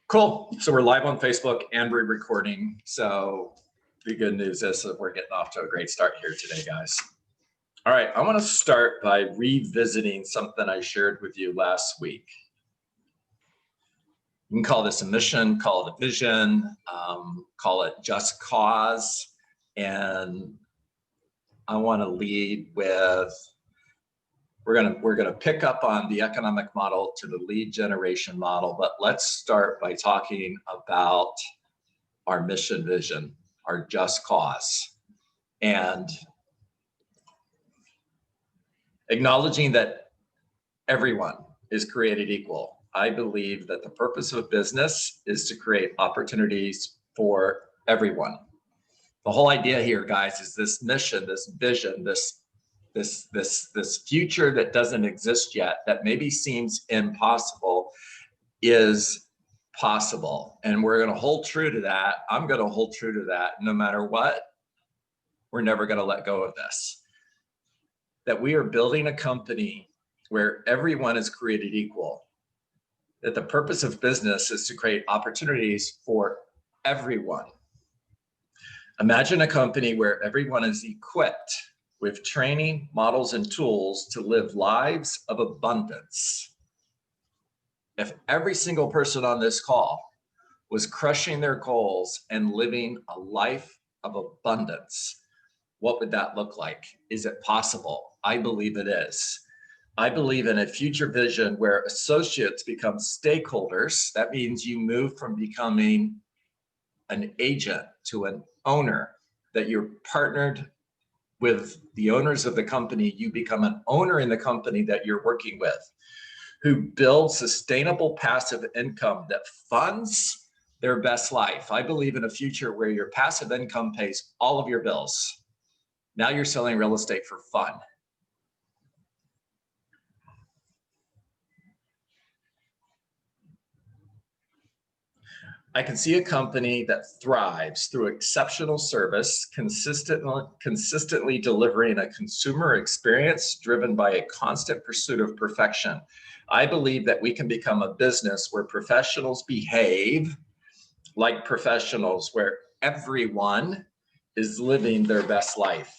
Cool. So we're live on Facebook and we're recording. So the good news is that we're getting off to a great start here today, guys. All right, I want to start by revisiting something I shared with you last week. You can call this a mission, call it a vision, call it just cause. And I want to lead with, we're gonna pick up on the economic model to the lead generation model, but let's start by talking about our mission vision, our just cause, and acknowledging that everyone is created equal. I believe that the purpose of business is to create opportunities for everyone. The whole idea here, guys, is this mission, this vision, this future that doesn't exist yet, that maybe seems impossible, is possible. And we're going to hold true to that. I'm going to hold true to that no matter what. We're never going to let go of this. That we are building a company where everyone is created equal. That the purpose of business is to create opportunities for everyone. Imagine a company where everyone is equipped with training, models, and tools to live lives of abundance. If every single person on this call was crushing their goals and living a life of abundance, what would that look like? Is it possible? I believe it is. I believe in a future vision where associates become stakeholders. That means you move from becoming an agent to an owner, that you're partnered with the owners of the company. You become an owner in the company that you're working with, who builds sustainable passive income that funds their best life. I believe in a future where your passive income pays all of your bills. Now you're selling real estate for fun. I can see a company that thrives through exceptional service, consistently delivering a consumer experience driven by a constant pursuit of perfection. I believe that we can become a business where professionals behave like professionals, where everyone is living their best life,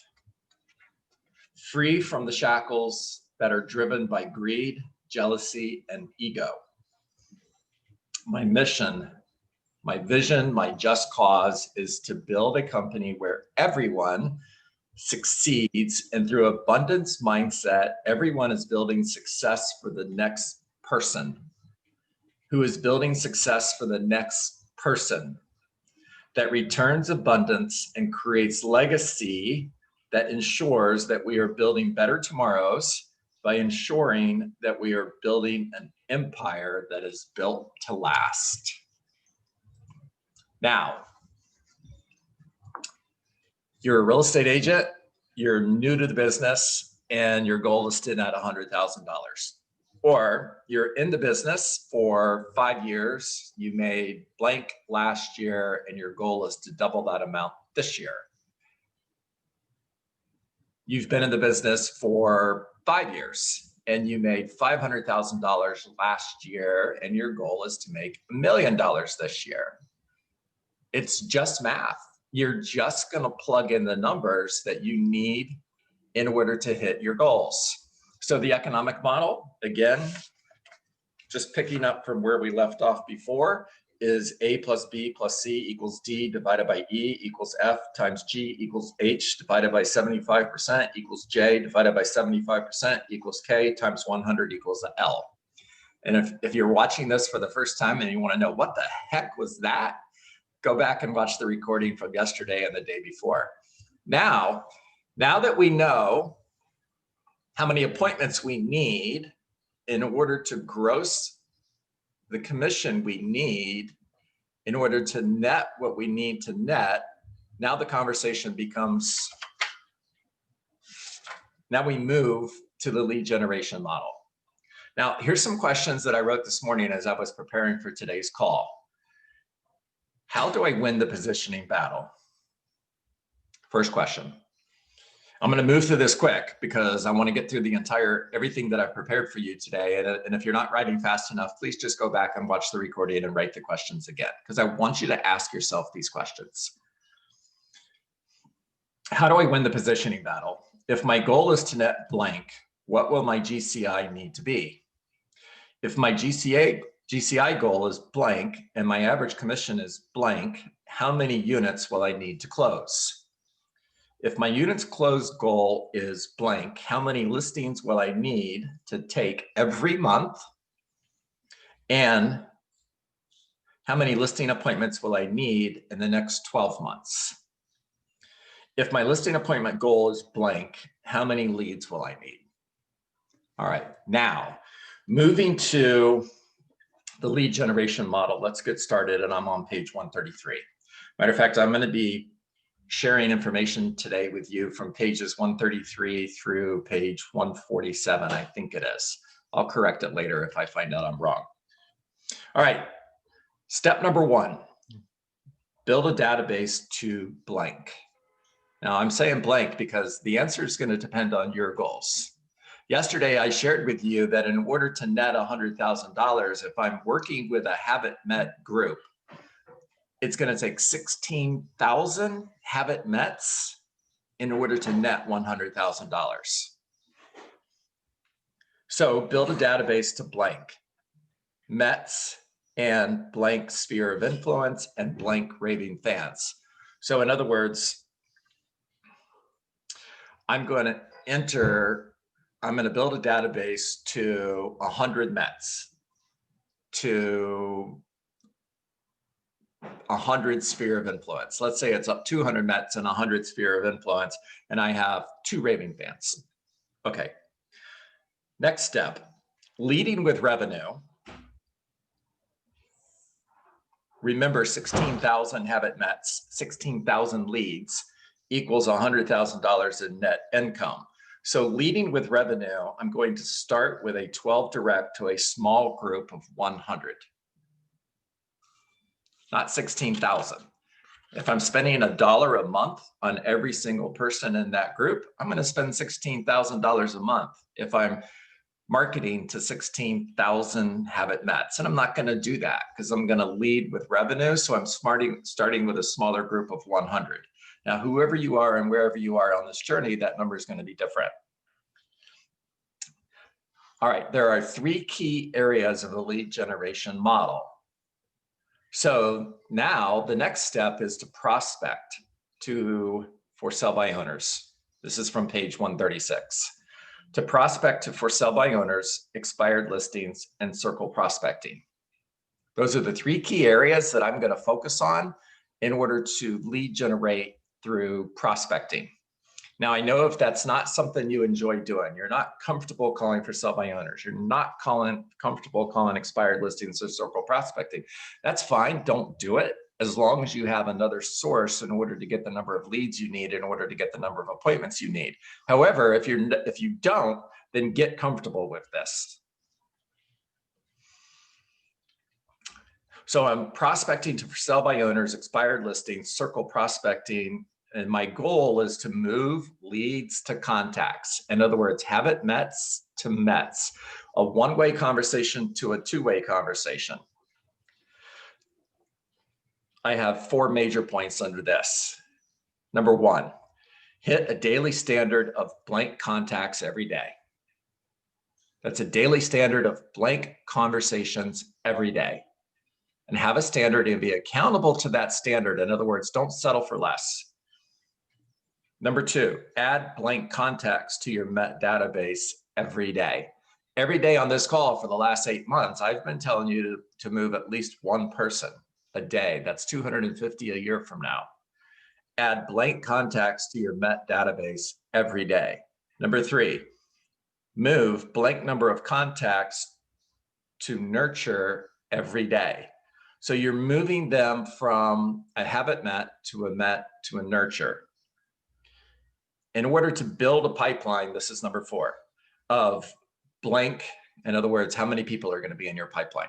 free from the shackles that are driven by greed, jealousy, and ego. My mission, my vision, my just cause is to build a company where everyone succeeds, and through abundance mindset, everyone is building success for the next person, who is building success for the next person, that returns abundance and creates legacy that ensures that we are building better tomorrows by ensuring that we are building an empire that is built to last. Now, you're a real estate agent, you're new to the business, and your goal is to net $100,000. Or you're in the business for 5 years, you made blank last year, and your goal is to double that amount this year. You've been in the business for 5 years, and you made $500,000 last year, and your goal is to make $1 million this year. It's just math. You're just going to plug in the numbers that you need in order to hit your goals. So the economic model, again, just picking up from where we left off before, is A plus B plus C equals D divided by E equals F times G equals H divided by 75% equals J divided by 75% equals K times 100 equals L. And if you're watching this for the first time and you want to know what the heck was that, go back and watch the recording from yesterday and the day before. Now that we know how many appointments we need in order to gross the commission we need in order to net what we need to net, now the conversation becomes, now we move to the lead generation model. Now, here's some questions that I wrote this morning as I was preparing for today's call. How do I win the positioning battle? First question. I'm going to move through this quick because I want to get through everything that I've prepared for you today. And if you're not writing fast enough, please just go back and watch the recording and write the questions again, because I want you to ask yourself these questions. How do I win the positioning battle? If my goal is to net blank, what will my GCI need to be? If my GCI goal is blank and my average commission is blank, how many units will I need to close? If my units closed goal is blank, how many listings will I need to take every month? And how many listing appointments will I need in the next 12 months? If my listing appointment goal is blank, how many leads will I need? All right, now moving to the lead generation model, let's get started. And I'm on page 133. Matter of fact, I'm going to be sharing information today with you from pages 133 through page 147, I think it is. I'll correct it later if I find out I'm wrong. All right, step number 1, build a database to blank. Now I'm saying blank because the answer is going to depend on your goals. Yesterday, I shared with you that in order to net $100,000, if I'm working with a habit met group, it's going to take 16,000 habit mets in order to net $100,000. So build a database to blank mets and blank sphere of influence and blank raving fans. So in other words, I'm going to build a database to 100 mets, to 100 sphere of influence. Let's say it's up 200 mets and 100 sphere of influence, and I have 2 raving fans. Okay. Next step, leading with revenue. Remember, 16,000 habit mets, 16,000 leads equals $100,000 in net income. So leading with revenue, I'm going to start with a 12 direct to a small group of 100. Not 16,000. If I'm spending $1 a month on every single person in that group, I'm going to spend $16,000 a month if I'm marketing to 16,000 habit mets. And I'm not going to do that because I'm going to lead with revenue. So I'm starting with a smaller group of 100. Now, whoever you are and wherever you are on this journey, that number is going to be different. All right, there are 3 key areas of the lead generation model. So now the next step is to prospect for sale by owners. This is from page 136. To prospect to for sale by owners, expired listings, and circle prospecting. Those are the 3 key areas that I'm going to focus on in order to lead generate through prospecting. Now, I know if that's not something you enjoy doing, you're not comfortable calling for sell by owners, you're not comfortable calling expired listings or circle prospecting, that's fine, don't do it, as long as you have another source in order to get the number of leads you need, in order to get the number of appointments you need. However, if you don't, then get comfortable with this. So I'm prospecting to sell by owners, expired listings, circle prospecting, and my goal is to move leads to contacts. In other words, habit mets to mets, a one-way conversation to a two-way conversation. I have 4 major points under this. Number 1, hit a daily standard of blank contacts every day. That's a daily standard of blank conversations every day. And have a standard and be accountable to that standard. In other words, don't settle for less. Number 2, add blank contacts to your Met database every day. Every day on this call for the last 8 months, I've been telling you to move at least 1 person a day. That's 250 a year from now. Add blank contacts to your Met database every day. Number 3, move blank number of contacts to nurture every day. So you're moving them from a habit met to a nurture. In order to build a pipeline, this is number 4, of blank, in other words, how many people are going to be in your pipeline?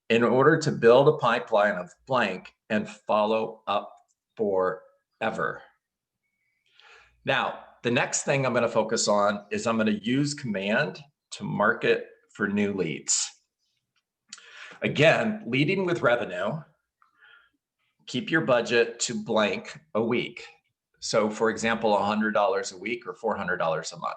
In order to build a pipeline of blank and follow up forever. Now, The next thing I'm going to focus on is I'm going to use command to market for new leads. Again, leading with revenue, keep your budget to blank a week. So for example, $100 a week or $400 a month.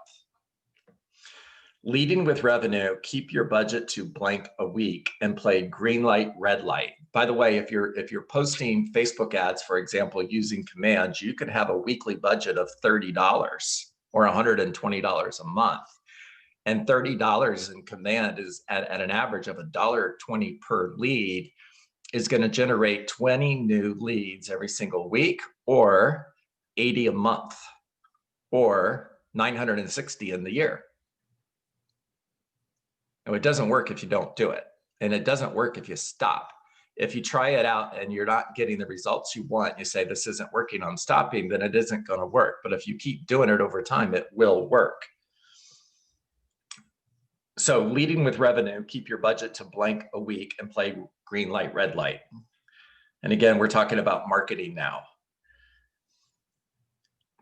Leading with revenue, keep your budget to blank a week and play green light, red light. By the way, if you're posting Facebook ads, for example, using commands, you could have a weekly budget of $30 or $120 a month. And $30 in command is at an average of $1.20 per lead is going to generate 20 new leads every single week, or 80 a month, or 960 in the year. Now, it doesn't work if you don't do it. And it doesn't work if you stop. If you try it out and you're not getting the results you want, you say, this isn't working, I'm stopping, then it isn't going to work. But if you keep doing it over time, it will work. So leading with revenue, keep your budget to blank a week and play green light, red light. And again, we're talking about marketing now.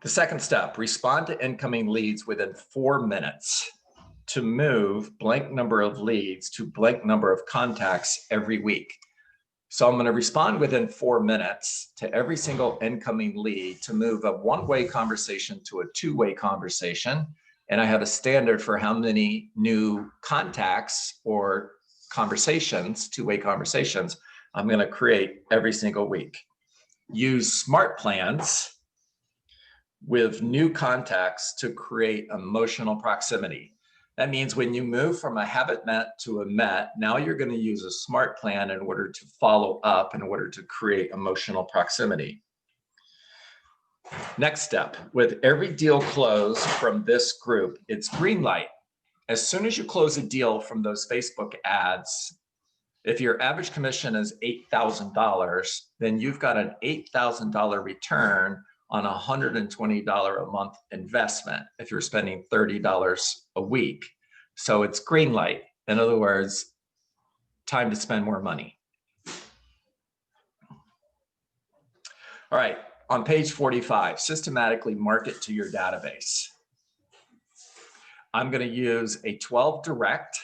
The second step, respond to incoming leads within 4 minutes to move blank number of leads to blank number of contacts every week. So I'm going to respond within 4 minutes to every single incoming lead to move a one-way conversation to a two-way conversation. And I have a standard for how many new contacts or conversations, two-way conversations, I'm going to create every single week. Use smart plans with new contacts to create emotional proximity. That means when you move from a haven't met to a met, now you're going to use a smart plan in order to follow up, in order to create emotional proximity. Next step, with every deal closed from this group, it's green light. As soon as you close a deal from those Facebook ads, if your average commission is $8,000, then you've got an $8,000 return on a $120 a month investment if you're spending $30 a week. So it's green light. In other words, time to spend more money. All right, on page 45, systematically market to your database. I'm going to use a 12 direct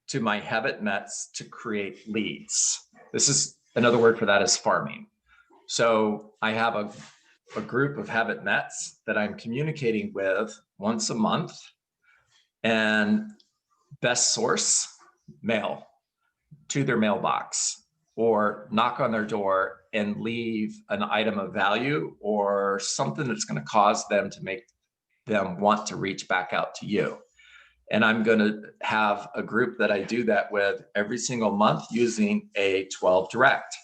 to my haven't mets to create leads. This is another word for that is farming. So I have a group of haven't mets that I'm communicating with once a month, and best source, mail to their mailbox, or knock on their door and leave an item of value or something that's going to cause them to make them want to reach back out to you. And I'm going to have a group that I do that with every single month using a 12 direct.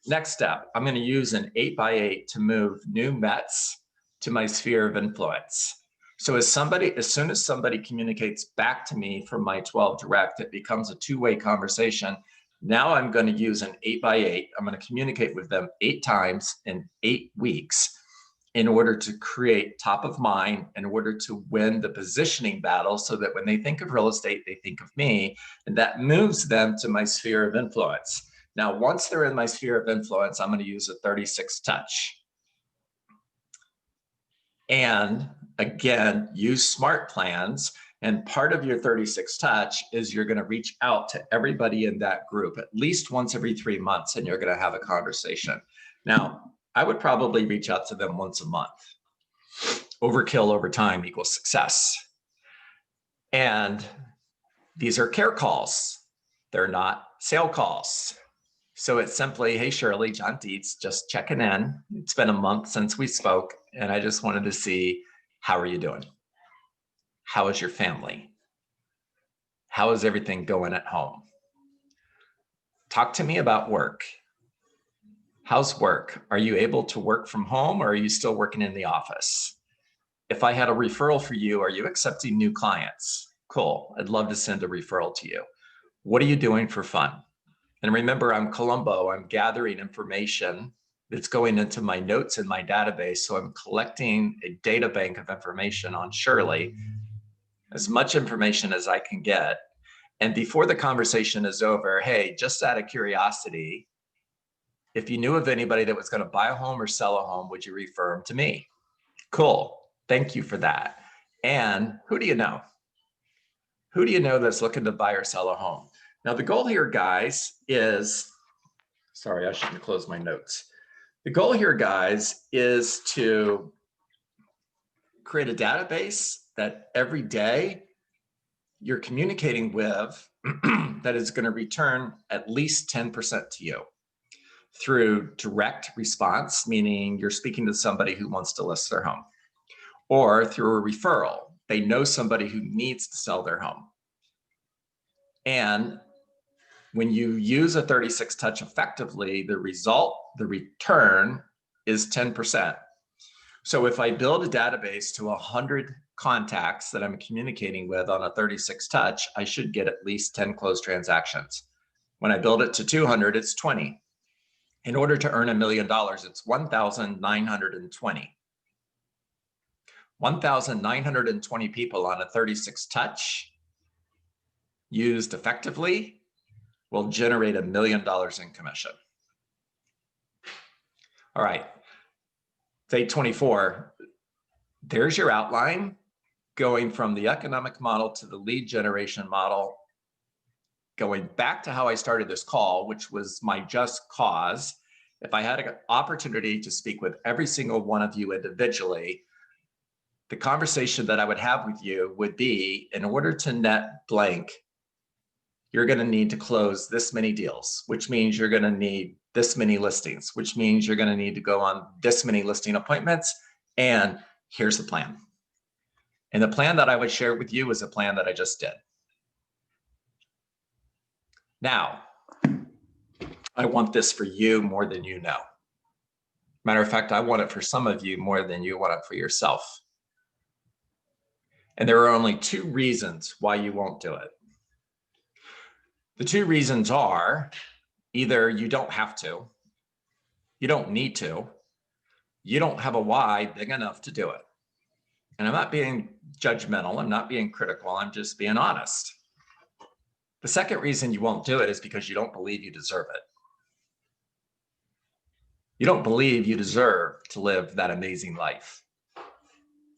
Next step, I'm going to use an 8x8 to move new mets to my sphere of influence. So as soon as somebody communicates back to me from my 12 direct, it becomes a two-way conversation. Now I'm going to use an 8x8. I'm going to communicate with them 8 times in 8 weeks in order to create top of mind, in order to win the positioning battle, so that when they think of real estate, they think of me, and that moves them to my sphere of influence. Now, once they're in my sphere of influence, I'm going to use a 36 touch. And again, use smart plans. And part of your 36 touch is you're going to reach out to everybody in that group at least once every 3 months, and you're going to have a conversation. Now, I would probably reach out to them once a month. Overkill over time equals success. And these are care calls. They're not sale calls. So it's simply, hey, Shirley, John Dietz, just checking in. It's been a month since we spoke, and I just wanted to see, how are you doing? How is your family? How is everything going at home? Talk to me about work. How's work? Are you able to work from home, or are you still working in the office? If I had a referral for you, are you accepting new clients? Cool. I'd love to send a referral to you. What are you doing for fun? And remember, I'm Columbo. I'm gathering information that's going into my notes in my database. So I'm collecting a data bank of information on Shirley, as much information as I can get. And before the conversation is over, hey, just out of curiosity, if you knew of anybody that was going to buy a home or sell a home, would you refer them to me? Cool. Thank you for that. And who do you know? Who do you know that's looking to buy or sell a home? Now, the goal here, guys, is, sorry, I shouldn't close my notes. The goal here, guys, is to create a database that every day you're communicating with that is going to return at least 10% to you through direct response, meaning you're speaking to somebody who wants to list their home, or through a referral. They know somebody who needs to sell their home. And when you use a 36 touch effectively, the return is 10%. So if I build a database to 100 contacts that I'm communicating with on a 36 touch, I should get at least 10 closed transactions. When I build it to 200, it's 20. In order to earn $1 million, it's 1,920. 1,920 people on a 36 touch used effectively will generate $1 million in commission. All right, day 24, there's your outline going from the economic model to the lead generation model, going back to how I started this call, which was my just cause. If I had an opportunity to speak with every single one of you individually, the conversation that I would have with you would be, in order to net blank, you're going to need to close this many deals, which means you're going to need this many listings, which means you're going to need to go on this many listing appointments. And here's the plan. And the plan that I would share with you is a plan that I just did. Now, I want this for you more than you know. Matter of fact, I want it for some of you more than you want it for yourself. And there are only two reasons why you won't do it. The two reasons are either you don't have to, you don't need to, you don't have a why big enough to do it. And I'm not being judgmental, I'm not being critical, I'm just being honest. The second reason you won't do it is because you don't believe you deserve it. You don't believe you deserve to live that amazing life.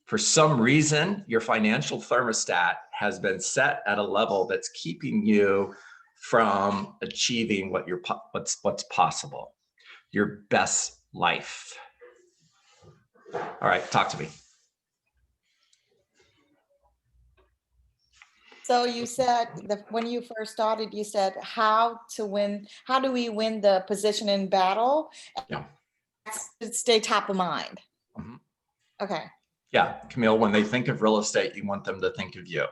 For some reason, your financial thermostat has been set at a level that's keeping you from achieving what's possible, your best life. All right, talk to me. So you said that when you first started, you said how do we win the position in battle? Yeah. Stay top of mind. Mm-hmm. Okay. Yeah, Camille, when they think of real estate, you want them to think of you.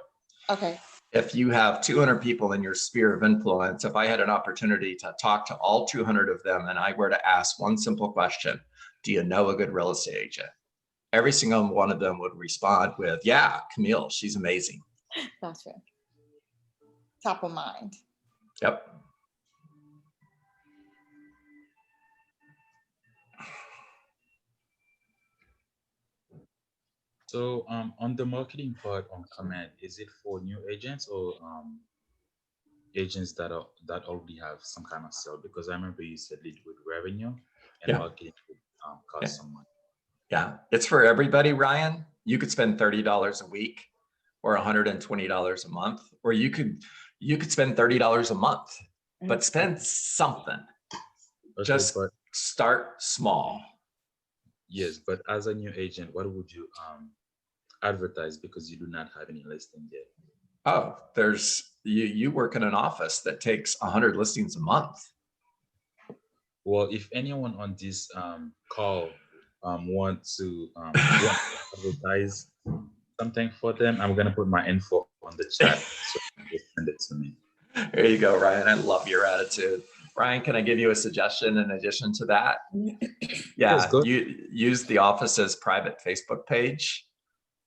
Okay. If you have 200 people in your sphere of influence, if I had an opportunity to talk to all 200 of them and I were to ask one simple question, do you know a good real estate agent? Every single one of them would respond with, yeah, Camille, she's amazing. Gotcha. Top of mind. Yep. So on the marketing part on Command, is it for new agents or agents that already have some kind of sale? Because I remember you said lead with revenue and marketing would cost some money. Yeah, it's for everybody, Ryan. You could spend $30 a week or $120 a month, or you could spend $30 a month, but spend something. Okay, just start small. Yes, but as a new agent, what would you advertise, because you do not have any listing yet? Oh, you work in an office that takes 100 listings a month. Well, if anyone on this call want to advertise something for them, I'm gonna put my info on the chat, so just send it to me. There you go, Ryan. I love your attitude. Ryan, can I give you a suggestion in addition to that? Yeah, you use the office's private Facebook page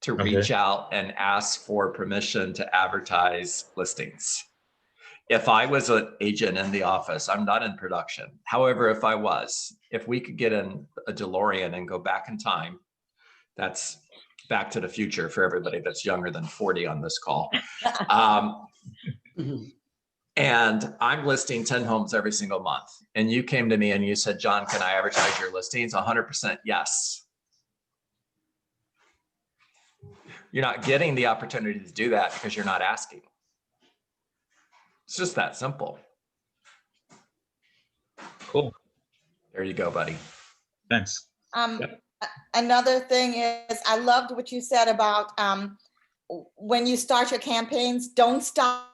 to reach out and ask for permission to advertise listings. If I was an agent in the office, I'm not in production. However, if we could get in a DeLorean and go back in time, that's Back to the Future for everybody that's younger than 40 on this call. And I'm listing 10 homes every single month. And you came to me and you said, John, can I advertise your listings? 100% yes. You're not getting the opportunity to do that because you're not asking. It's just that simple. Cool. There you go, buddy. Thanks. Another thing is, I loved what you said about when you start your campaigns, don't stop.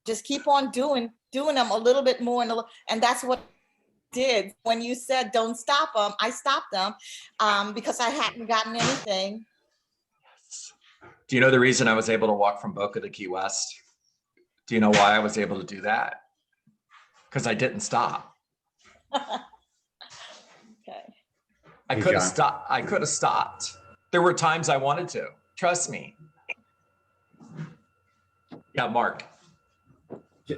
Just keep on doing them a little bit more, and that's what I did. When you said don't stop them, I stopped them because I hadn't gotten anything. Do you know the reason I was able to walk from Boca to Key West? Do you know why I was able to do that? Because I didn't stop. Okay. I could have stopped. I could have stopped. There were times I wanted to. Trust me. Yeah, Mark.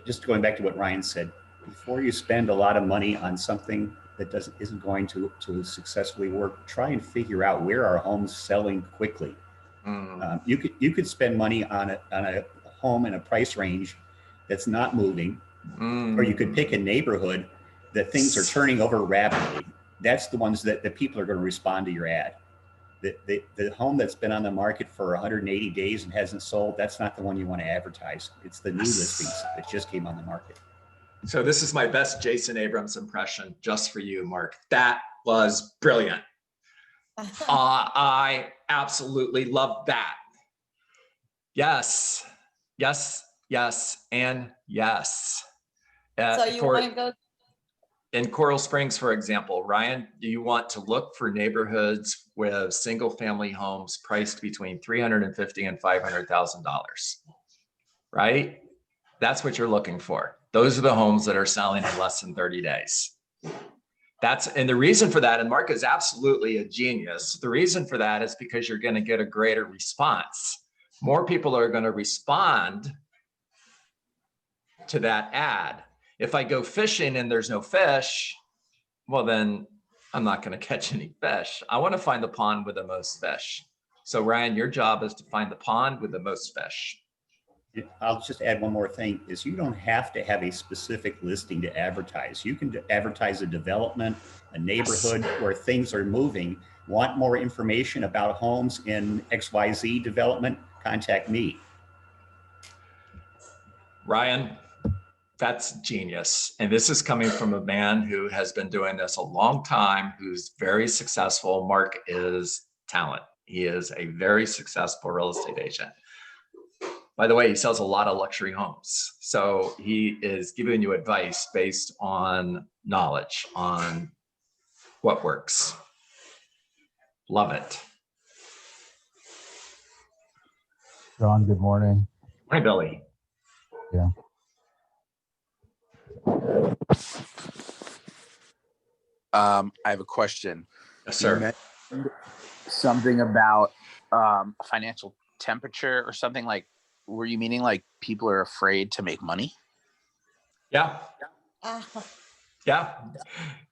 Just going back to what Ryan said, before you spend a lot of money on something that isn't going to successfully work, try and figure out where are homes selling quickly. You could spend money on a home in a price range that's not moving, or you could pick a neighborhood that things are turning over rapidly. That's the ones that the people are going to respond to your ad. The home that's been on the market for 180 days and hasn't sold, that's not the one you want to advertise. It's the new listings that just came on the market. So this is my best Jason Abrams impression just for you, Mark. That was brilliant. I absolutely love that. Yes, yes, yes, and yes. So you want to go? In Coral Springs, for example, Ryan, do you want to look for neighborhoods with single family homes priced between $350,000 and $500,000, right? That's what you're looking for. Those are the homes that are selling in less than 30 days. And the reason for that, and Mark is absolutely a genius. The reason for that is because you're going to get a greater response. More people are going to respond to that ad. If I go fishing and there's no fish, well, then I'm not going to catch any fish. I want to find the pond with the most fish. So Ryan, your job is to find the pond with the most fish. I'll just add one more thing, is you don't have to have a specific listing to advertise. You can advertise a development, a neighborhood where things are moving. Want more information about homes in XYZ development? Contact me. Ryan, that's genius. And this is coming from a man who has been doing this a long time, who's very successful. Mark is talent. He is a very successful real estate agent. By the way, he sells a lot of luxury homes. So he is giving you advice based on knowledge, on what works. Love it. John, good morning. Hi, Billy. Yeah. I have a question. Yes, You sir. mentioned something about financial temperature or something. Like, were you meaning like people are afraid to make money? Yeah. Yeah.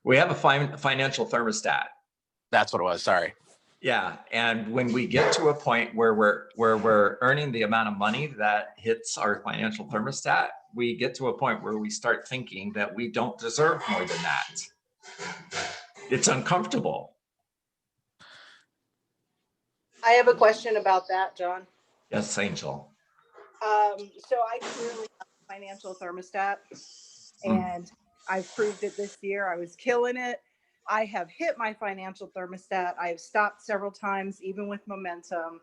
We have a financial thermostat. That's what it was. Sorry. Yeah. And when we get to a point where we're earning the amount of money that hits our financial thermostat, we get to a point where we start thinking that we don't deserve more than that. It's uncomfortable. I have a question about that, John. Yes, Angel. So I clearly have a financial thermostat, and I've proved it this year. I was killing it. I have hit my financial thermostat. I have stopped several times, even with momentum,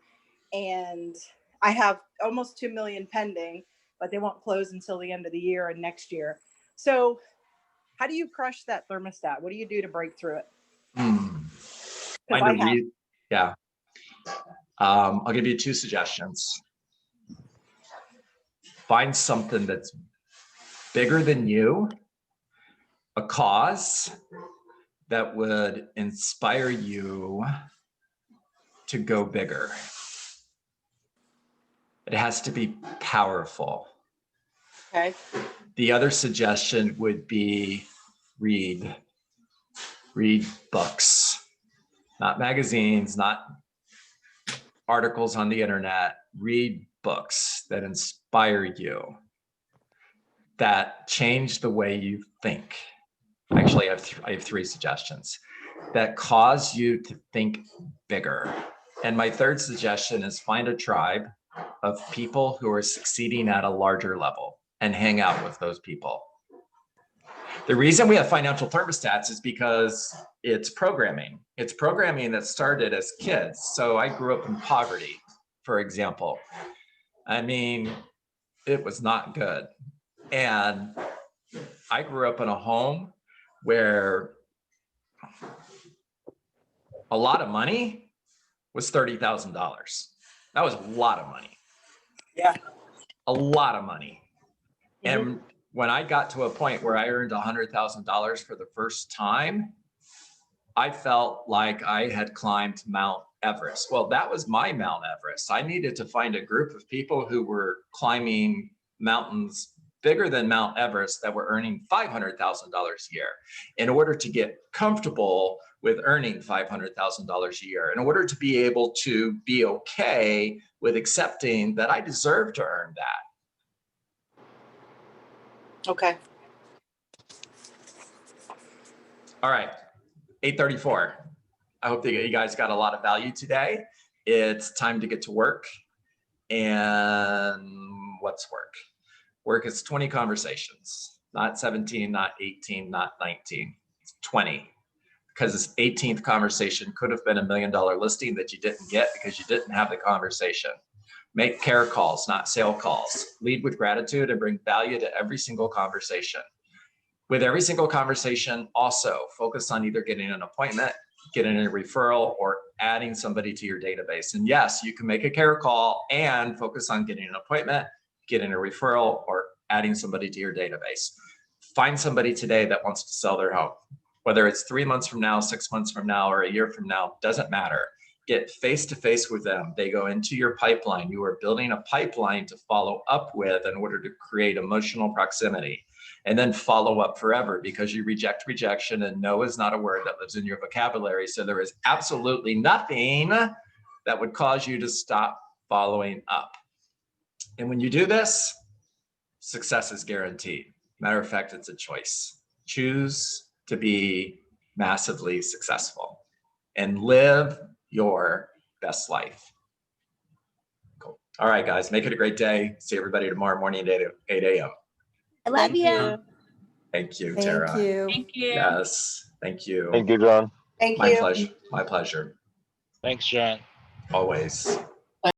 and I have almost 2 million pending, but they won't close until the end of the year and next year. So how do you crush that thermostat? What do you do to break through it? Yeah. I'll give you 2 suggestions. Find something that's bigger than you, a cause that would inspire you to go bigger. It has to be powerful. Okay. The other suggestion would be read books, not magazines, not articles on the internet. Read books that inspire you, that change the way you think. Actually, I have 3 suggestions that cause you to think bigger. And my third suggestion is find a tribe of people who are succeeding at a larger level and hang out with those people. The reason we have financial thermostats is because it's programming. It's programming that started as kids. So I grew up in poverty, for example. I mean, it was not good. And I grew up in a home where a lot of money was $30,000. That was a lot of money. Yeah. A lot of money. And when I got to a point where I earned $100,000 for the first time, I felt like I had climbed Mount Everest. Well, that was my Mount Everest. I needed to find a group of people who were climbing mountains bigger than Mount Everest that were earning $500,000 a year in order to get comfortable with earning $500,000 a year, in order to be able to be okay with accepting that I deserve to earn that. Okay. All right, 8:34. I hope that you guys got a lot of value today. It's time to get to work. And what's work? Work is 20 conversations, not 17, not 18, not 19. It's 20. Because this 18th conversation could have been $1 million listing that you didn't get because you didn't have the conversation. Make care calls, not sale calls. Lead with gratitude and bring value to every single conversation. With every single conversation, also focus on either getting an appointment, getting a referral, or adding somebody to your database. And yes, you can make a care call and focus on getting an appointment, getting a referral, or adding somebody to your database. Find somebody today that wants to sell their home. Whether it's 3 months from now, 6 months from now, or a year from now, doesn't matter. Get face-to-face with them. They go into your pipeline. You are building a pipeline to follow up with in order to create emotional proximity. And then follow up forever, because you reject rejection, and no is not a word that lives in your vocabulary. So there is absolutely nothing that would cause you to stop following up. And when you do this, success is guaranteed. Matter of fact, it's a choice. Choose to be massively successful and live your best life. Cool. All right, guys, make it a great day. See everybody tomorrow morning at 8 a.m. I love you. Thank you, Thank Tara. you. Thank you. Yes, thank you. Thank you, John. Thank My you. pleasure. My pleasure. Thanks, John. Always.